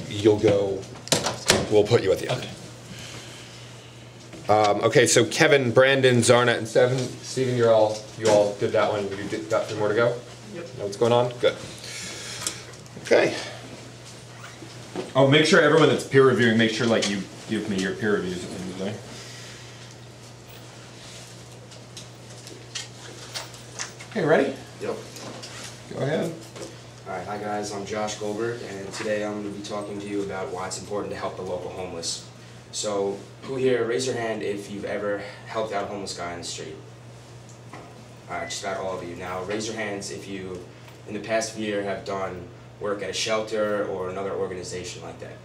You'll go, we'll put you at the end. Okay. Okay, so Kevin, Brandon, Zarna, and Steven, you all did that one. You got 3 more to go? Yep. Know what's going on? Good. Okay. Oh, make sure everyone that's peer reviewing, make sure like you give me your peer reviews at the end of the day. Okay, ready? Yep. Go ahead. Alright, hi guys, I'm Josh Goldberg, and today I'm going to be talking to you about why it's important to help the local homeless. So, who here, raise your hand if you've ever helped out a homeless guy on the street. Alright, just about all of you. Now, raise your hands if you, in the past year, have done work at a shelter or another organization like that.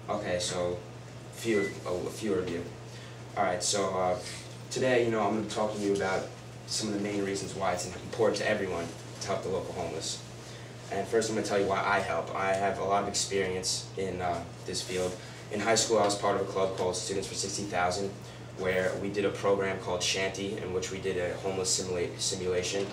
Okay, so, a few of you. Alright, so today, I'm going to be talking to you about some of the main reasons why it's important to everyone to help the local homeless. And first I'm going to tell you why I help. I have a lot of experience in this field. In high school I was part of a club called Students for 60,000 where we did a program called Shanty in which we did a homeless simulation.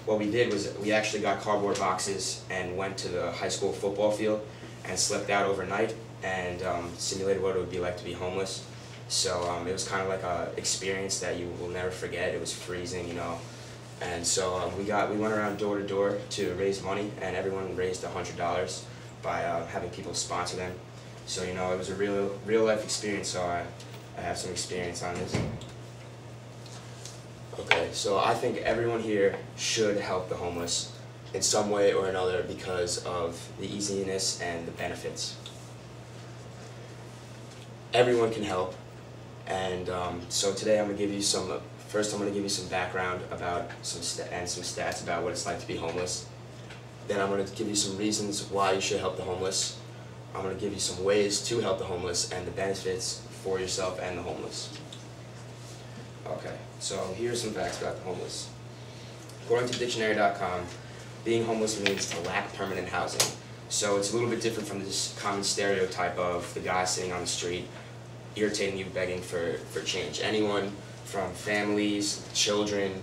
What we did was we actually got cardboard boxes and went to the high school football field and slept out overnight and simulated what it would be like to be homeless. So it was kind of like an experience that you will never forget. It was freezing, And so we went around door to door to raise money, and everyone raised $100 by having people sponsor them. So it was a real life experience. So I have some experience on this. Okay, so I think everyone here should help the homeless in some way or another because of the easiness and the benefits. Everyone can help, and so today I'm going to give you some. First, I'm going to give you some background about some stats about what it's like to be homeless. Then I'm going to give you some reasons why you should help the homeless. I'm going to give you some ways to help the homeless and the benefits for yourself and the homeless. Okay, so here's some facts about the homeless. According to dictionary.com, being homeless means to lack permanent housing. So it's a little bit different from this common stereotype of the guy sitting on the street irritating you, begging for change. Anyone from families, children,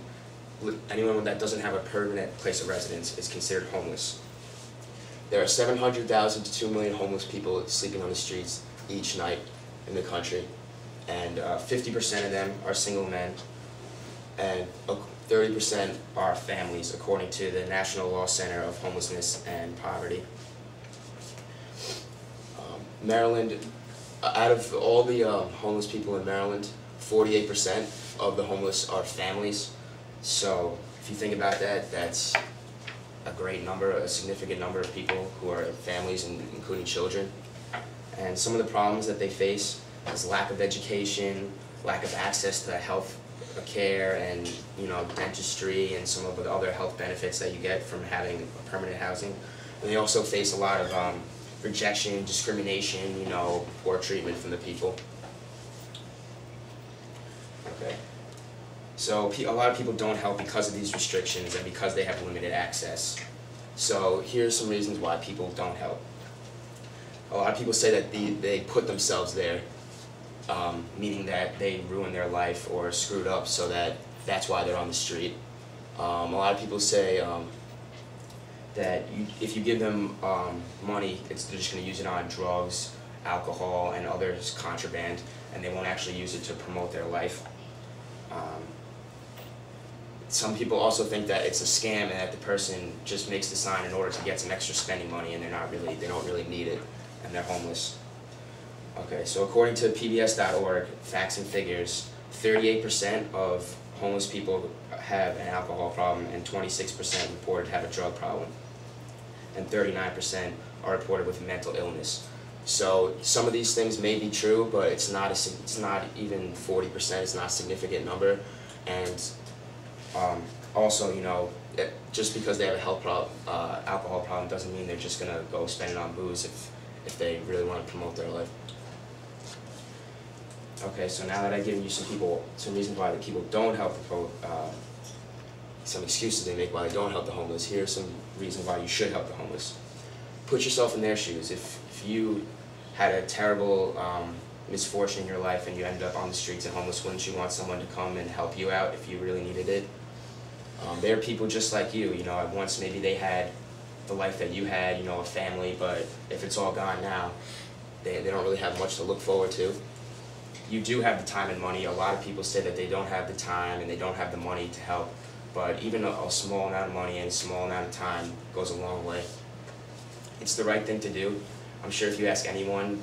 anyone that doesn't have a permanent place of residence is considered homeless. There are 700,000 to 2 million homeless people sleeping on the streets each night in the country, and 50% of them are single men, and 30% are families, according to the National Law Center of Homelessness and Poverty. Maryland, out of all the homeless people in Maryland, 48% of the homeless are families. So if you think about that, that's a great number, a significant number of people who are families, including children. And some of the problems that they face is lack of education, lack of access to health care and dentistry and some of the other health benefits that you get from having permanent housing. And they also face a lot of rejection, discrimination, poor treatment from the people. Okay. So a lot of people don't help because of these restrictions and because they have limited access. So here's some reasons why people don't help. A lot of people say that they put themselves there, meaning that they ruined their life or screwed up, so that's why they're on the street. A lot of people say that if you give them money, they're just going to use it on drugs, alcohol, and other contraband, and they won't actually use it to promote their life. Some people also think that it's a scam and that the person just makes the sign in order to get some extra spending money, and they don't really need it, and they're homeless. Okay, so according to PBS.org, facts and figures, 38% of homeless people have an alcohol problem, and 26% reported to have a drug problem, and 39% are reported with mental illness. So some of these things may be true, but it's not even 40%. It's not a significant number, and also, just because they have a health problem, alcohol problem, doesn't mean they're just gonna go spend it on booze if they really want to promote their life. Okay, so now that I've given you some reasons why the people don't help some excuses they make why they don't help the homeless, here are some reasons why you should help the homeless. Put yourself in their shoes. If you had a terrible misfortune in your life and you ended up on the streets and homeless, wouldn't you want someone to come and help you out if you really needed it? There are people just like you. Once maybe they had the life that you had, you know, a family, but if it's all gone now, they don't really have much to look forward to. You do have the time and money. A lot of people say that they don't have the time and they don't have the money to help, but even a small amount of money and a small amount of time goes a long way. It's the right thing to do. I'm sure if you ask anyone,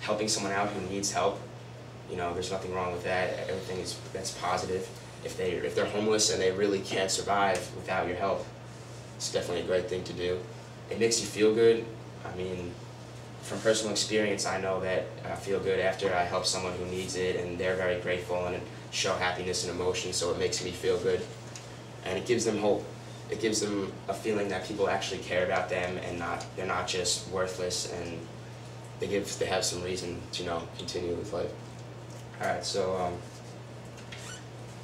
helping someone out who needs help, you know, there's nothing wrong with that. Everything that's positive. If they're homeless and they really can't survive without your help, it's definitely a great thing to do. It makes you feel good. I mean, from personal experience, I know that I feel good after I help someone who needs it, and they're very grateful and show happiness and emotion, so it makes me feel good. And it gives them hope. It gives them a feeling that people actually care about them and they're not just worthless, and they have some reason to, you know, continue with life. Alright, so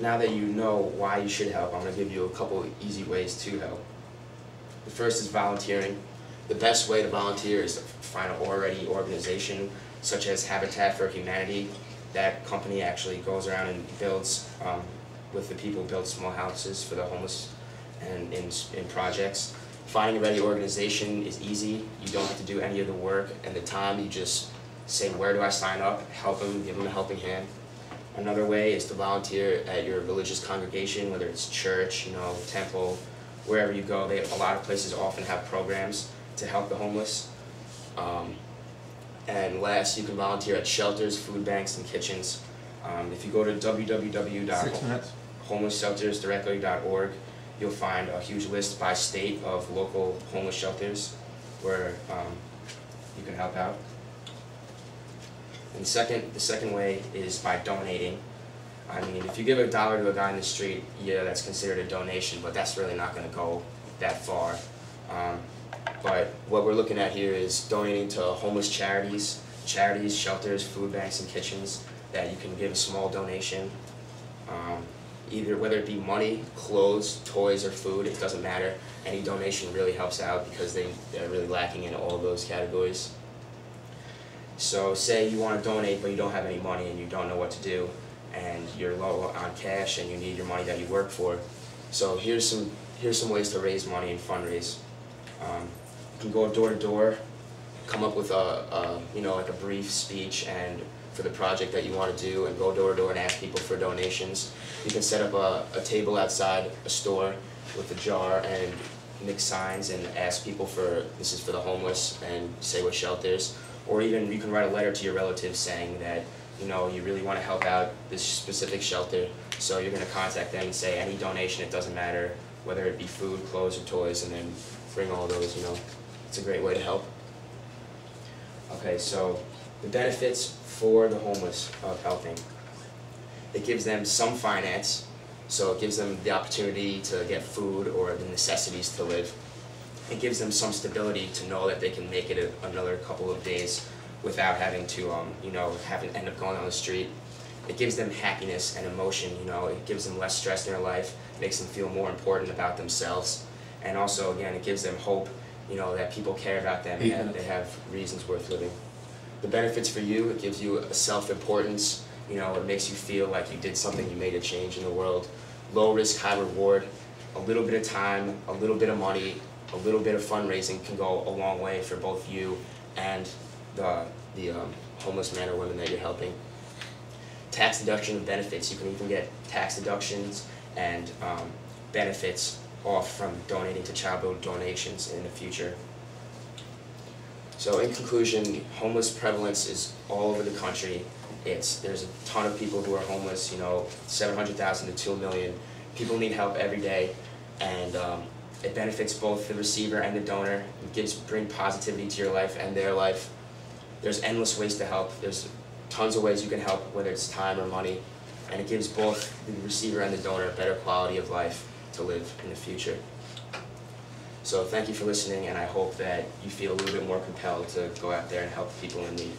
now that you know why you should help, I'm going to give you a couple easy ways to help. The first is volunteering. The best way to volunteer is to find an organization such as Habitat for Humanity. That company actually goes around and builds, with the people, builds small houses for the homeless and in projects. Finding a ready organization is easy. You don't have to do any of the work and the time. You just say, where do I sign up? Help them, give them a helping hand. Another way is to volunteer at your religious congregation, whether it's church, you know, temple, wherever you go. A lot of places often have programs to help the homeless. And last, you can volunteer at shelters, food banks, and kitchens. If you go to www.homelesssheltersdirectly.org, you'll find a huge list by state of local homeless shelters where you can help out. And the second way is by donating. I mean, if you give $1 to a guy in the street, yeah, that's considered a donation, but that's really not going to go that far. But what we're looking at here is donating to homeless charities, shelters, food banks, and kitchens, that you can give a small donation. Either whether it be money, clothes, toys, or food, it doesn't matter. Any donation really helps out because they're really lacking in all of those categories. So say you want to donate but you don't have any money and you don't know what to do, and you're low on cash and you need your money that you work for. So here's some ways to raise money and fundraise. You can go door to door, come up with like a brief speech and for the project that you want to do, and go door to door and ask people for donations. You can set up a table outside a store with a jar and mix signs and ask people this is for the homeless, and say what shelters. Or even you can write a letter to your relatives saying that, you know, you really want to help out this specific shelter, so you're going to contact them and say any donation, it doesn't matter, whether it be food, clothes, or toys, and then bring all those, you know. It's a great way to help. Okay, so the benefits for the homeless of helping. It gives them some finance, so it gives them the opportunity to get food or the necessities to live. It gives them some stability to know that they can make it another couple of days without having to, end up going on the street. It gives them happiness and emotion, you know. It gives them less stress in their life, makes them feel more important about themselves. And also, again, it gives them hope, you know, that people care about them and they have reasons worth living. The benefits for you, it gives you a self-importance, you know, it makes you feel like you did something, you made a change in the world. Low risk, high reward, a little bit of time, a little bit of money, a little bit of fundraising can go a long way for both you and the homeless man or woman that you're helping. Tax deduction and benefits, you can even get tax deductions and benefits off from donating to charitable donations in the future. So in conclusion, homeless prevalence is all over the country. There's a ton of people who are homeless, you know, 700,000 to 2 million. People need help every day, and it benefits both the receiver and the donor. It brings positivity to your life and their life. There's endless ways to help. There's tons of ways you can help, whether it's time or money, and it gives both the receiver and the donor a better quality of life to live in the future. So thank you for listening, and I hope that you feel a little bit more compelled to go out there and help people in need.